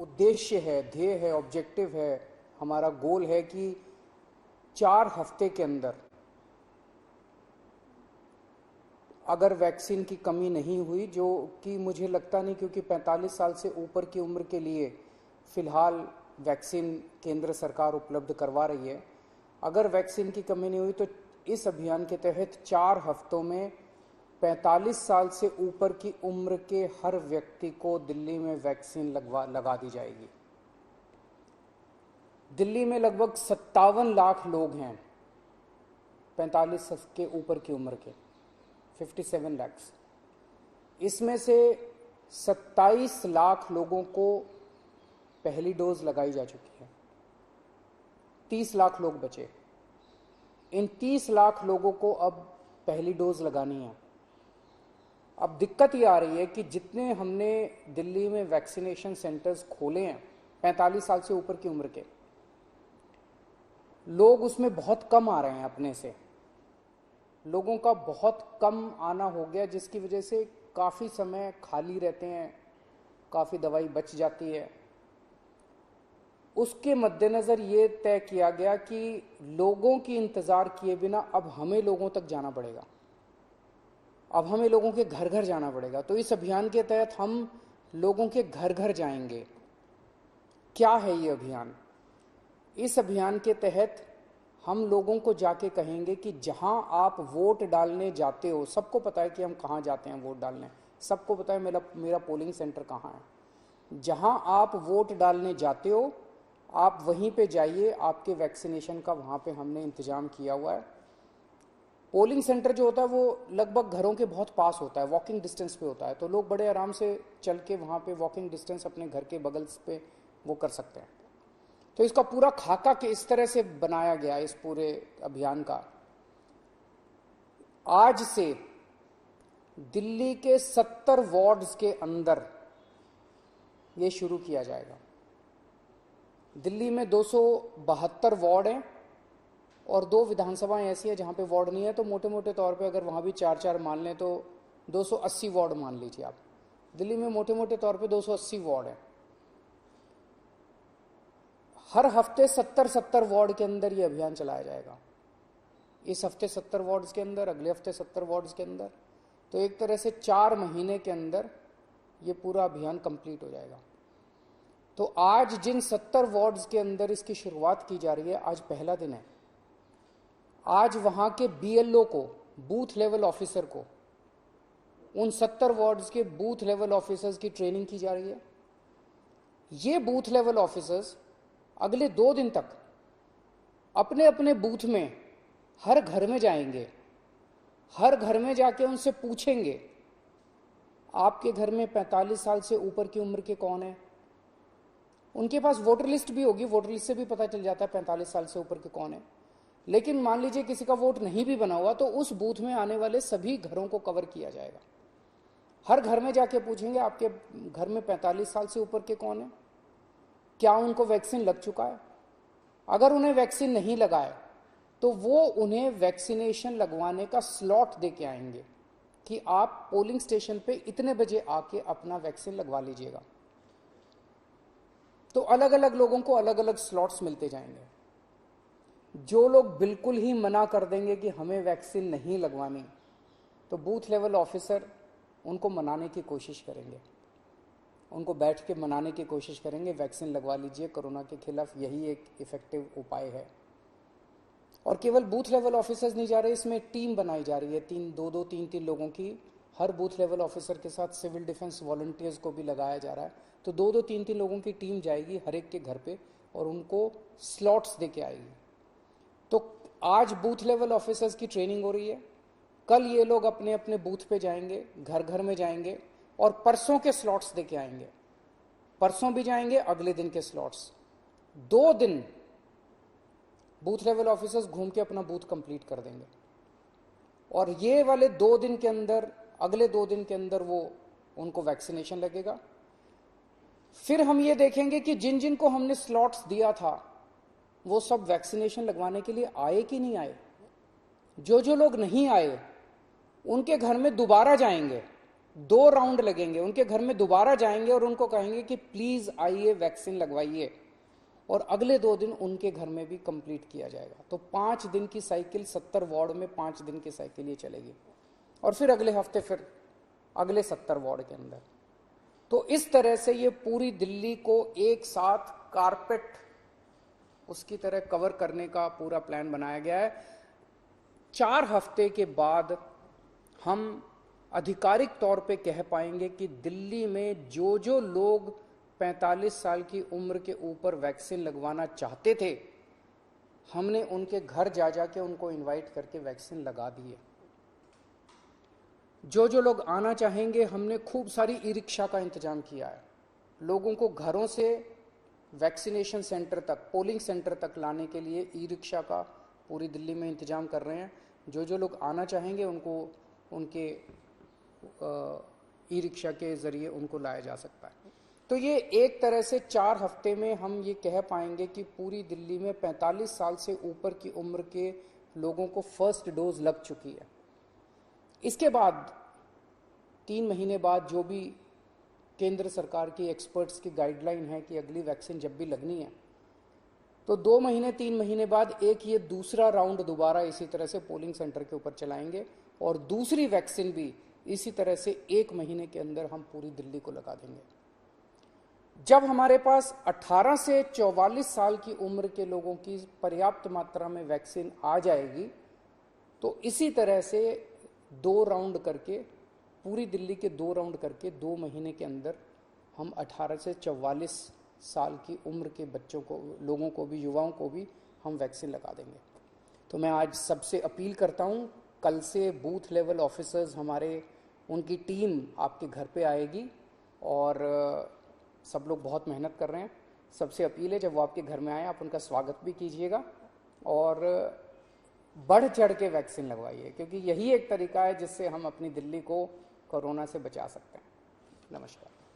उद्देश्य है, ध्येय है, ऑब्जेक्टिव है, हमारा गोल है कि 4 हफ्ते के अंदर अगर वैक्सीन की कमी नहीं हुई, जो कि मुझे लगता नहीं, क्योंकि 45 साल से ऊपर की उम्र के लिए फिलहाल वैक्सीन केंद्र सरकार उपलब्ध करवा रही है, अगर वैक्सीन की कमी नहीं हुई तो इस अभियान के तहत 4 हफ्तों में 45 साल से ऊपर की उम्र के हर व्यक्ति को दिल्ली में वैक्सीन लगा दी जाएगी। दिल्ली में लगभग 57 लाख लोग हैं 45 के ऊपर की उम्र के, 57 लाख। इसमें से 27 लाख लोगों को पहली डोज लगाई जा चुकी है, 30 लाख लोग बचे। इन 30 लाख लोगों को अब पहली डोज लगानी है। अब दिक्कत ये आ रही है कि जितने हमने दिल्ली में वैक्सीनेशन सेंटर्स खोले हैं 45 साल से ऊपर की उम्र के लोग, उसमें बहुत कम आ रहे हैं, अपने से लोगों का बहुत कम आना हो गया, जिसकी वजह से काफ़ी समय खाली रहते हैं, काफ़ी दवाई बच जाती है। उसके मद्देनज़र ये तय किया गया कि लोगों की इंतज़ार किए बिना अब हमें लोगों तक जाना पड़ेगा, अब हमें लोगों के घर घर जाना पड़ेगा। तो इस अभियान के तहत हम लोगों के घर घर जाएंगे। क्या है ये अभियान? इस अभियान के तहत हम लोगों को जाके कहेंगे कि जहां आप वोट डालने जाते हो, सबको पता है कि हम कहां जाते हैं वोट डालने, सबको पता है मेरा पोलिंग सेंटर कहां है। जहां आप वोट डालने जाते हो आप वहीं पे जाइए, आपके वैक्सीनेशन का वहां पे हमने इंतजाम किया हुआ है। पोलिंग सेंटर जो होता है वो लगभग घरों के बहुत पास होता है, वॉकिंग डिस्टेंस पे होता है, तो लोग बड़े आराम से चल के वहाँ पे वॉकिंग डिस्टेंस अपने घर के बगल पे वो कर सकते हैं। तो इसका पूरा खाका के इस तरह से बनाया गया इस पूरे अभियान का। आज से दिल्ली के 70 वार्ड्स के अंदर ये शुरू किया जाएगा। दिल्ली में 272 वार्ड हैं और 2 विधानसभाएं ऐसी है जहां पे वार्ड नहीं है, तो मोटे मोटे तौर पे अगर वहां भी 4-4 मान लें तो 280 वार्ड मान लीजिए आप। दिल्ली में मोटे मोटे तौर पे 280 वार्ड है। हर हफ्ते 70-70 वार्ड के अंदर ये अभियान चलाया जाएगा। इस हफ्ते 70 वार्ड्स के अंदर, अगले हफ्ते 70 वार्ड्स के अंदर, तो एक तरह से 4 महीने के अंदर ये पूरा अभियान कंप्लीट हो जाएगा। तो आज जिन 70 वार्ड्स के अंदर इसकी शुरुआत की जा रही है, आज पहला दिन है। आज वहां के बीएलओ को, बूथ लेवल ऑफिसर को, उन 70 वार्ड्स के बूथ लेवल ऑफिसर्स की ट्रेनिंग की जा रही है। ये बूथ लेवल ऑफिसर्स अगले 2 दिन तक अपने अपने बूथ में हर घर में जाएंगे, हर घर में जाके उनसे पूछेंगे आपके घर में 45 साल से ऊपर की उम्र के कौन है। उनके पास वोटर लिस्ट भी होगी, वोटर लिस्ट से भी पता चल जाता है 45 साल से ऊपर के कौन है। लेकिन मान लीजिए किसी का वोट नहीं भी बना हुआ, तो उस बूथ में आने वाले सभी घरों को कवर किया जाएगा। हर घर में जाके पूछेंगे आपके घर में 45 साल से ऊपर के कौन है, क्या उनको वैक्सीन लग चुका है। अगर उन्हें वैक्सीन नहीं लगा है तो वो उन्हें वैक्सीनेशन लगवाने का स्लॉट दे के आएंगे कि आप पोलिंग स्टेशन पे इतने बजे आके अपना वैक्सीन लगवा लीजिएगा। तो अलग अलग लोगों को अलग अलग स्लॉट्स मिलते जाएंगे। जो लोग बिल्कुल ही मना कर देंगे कि हमें वैक्सीन नहीं लगवानी, तो बूथ लेवल ऑफिसर उनको मनाने की कोशिश करेंगे, उनको बैठ के मनाने की कोशिश करेंगे, वैक्सीन लगवा लीजिए, कोरोना के खिलाफ यही एक इफेक्टिव उपाय है। और केवल बूथ लेवल ऑफिसर्स नहीं जा रहे, इसमें टीम बनाई जा रही है, 3 लोगों की। हर बूथ लेवल ऑफिसर के साथ सिविल डिफेंस वॉलंटियर्स को भी लगाया जा रहा है। तो 2-3 लोगों की टीम जाएगी हर एक के घर पे और उनको स्लॉट्स दे के आएगी। तो आज बूथ लेवल ऑफिसर्स की ट्रेनिंग हो रही है, कल ये लोग अपने अपने बूथ पे जाएंगे, घर घर में जाएंगे और परसों के स्लॉट्स देके आएंगे। परसों भी जाएंगे, अगले दिन के स्लॉट्स। 2 दिन बूथ लेवल ऑफिसर्स घूम के अपना बूथ कंप्लीट कर देंगे और ये वाले 2 दिन के अंदर, अगले 2 दिन के अंदर वो उनको वैक्सीनेशन लगेगा। फिर हम ये देखेंगे कि जिन जिन को हमने स्लॉट्स दिया था वो सब वैक्सीनेशन लगवाने के लिए आए कि नहीं आए। जो जो लोग नहीं आए उनके घर में दोबारा जाएंगे 2 राउंड लगेंगे, उनके घर में दोबारा जाएंगे और उनको कहेंगे कि प्लीज आइए वैक्सीन लगवाइए, और अगले 2 दिन उनके घर में भी कंप्लीट किया जाएगा। तो 5 दिन की साइकिल, 70 वार्ड में 5 दिन की साइकिल ये चलेगी, और फिर अगले हफ्ते फिर अगले 70 वार्ड के अंदर। तो इस तरह से ये पूरी दिल्ली को एक साथ कारपेट उसकी तरह कवर करने का पूरा प्लान बनाया गया है। 4 हफ्ते के बाद हम आधिकारिक तौर पे कह पाएंगे कि दिल्ली में जो जो लोग 45 साल की उम्र के ऊपर वैक्सीन लगवाना चाहते थे, हमने उनके घर जा जाके उनको इनवाइट करके वैक्सीन लगा दी है। जो जो लोग आना चाहेंगे, हमने खूब सारी ई रिक्शा का इंतजाम किया है। लोगों को घरों से वैक्सीनेशन सेंटर तक, पोलिंग सेंटर तक लाने के लिए ई रिक्शा का पूरी दिल्ली में इंतजाम कर रहे हैं। जो जो लोग आना चाहेंगे उनको उनके ई रिक्शा के ज़रिए उनको लाया जा सकता है। तो ये एक तरह से 4 हफ्ते में हम ये कह पाएंगे कि पूरी दिल्ली में 45 साल से ऊपर की उम्र के लोगों को फर्स्ट डोज लग चुकी है। इसके बाद 3 महीने बाद जो भी केंद्र सरकार की एक्सपर्ट्स की गाइडलाइन है कि अगली वैक्सीन जब भी लगनी है, तो 2 महीने 3 महीने बाद एक ये दूसरा राउंड दोबारा इसी तरह से पोलिंग सेंटर के ऊपर चलाएंगे, और दूसरी वैक्सीन भी इसी तरह से 1 महीने के अंदर हम पूरी दिल्ली को लगा देंगे। जब हमारे पास 18 से 44 साल की उम्र के लोगों की पर्याप्त मात्रा में वैक्सीन आ जाएगी, तो इसी तरह से 2 राउंड करके, पूरी दिल्ली के 2 राउंड करके 2 महीने के अंदर हम 18 से 44 साल की उम्र के बच्चों को, लोगों को भी, युवाओं को भी हम वैक्सीन लगा देंगे। तो मैं आज सबसे अपील करता हूँ, कल से बूथ लेवल ऑफिसर्स हमारे, उनकी टीम आपके घर पे आएगी, और सब लोग बहुत मेहनत कर रहे हैं। सबसे अपील है, जब वो आपके घर में आए आप उनका स्वागत भी कीजिएगा और बढ़ चढ़ के वैक्सीन लगवाइए, क्योंकि यही एक तरीका है जिससे हम अपनी दिल्ली को कोरोना से बचा सकते हैं। नमस्कार।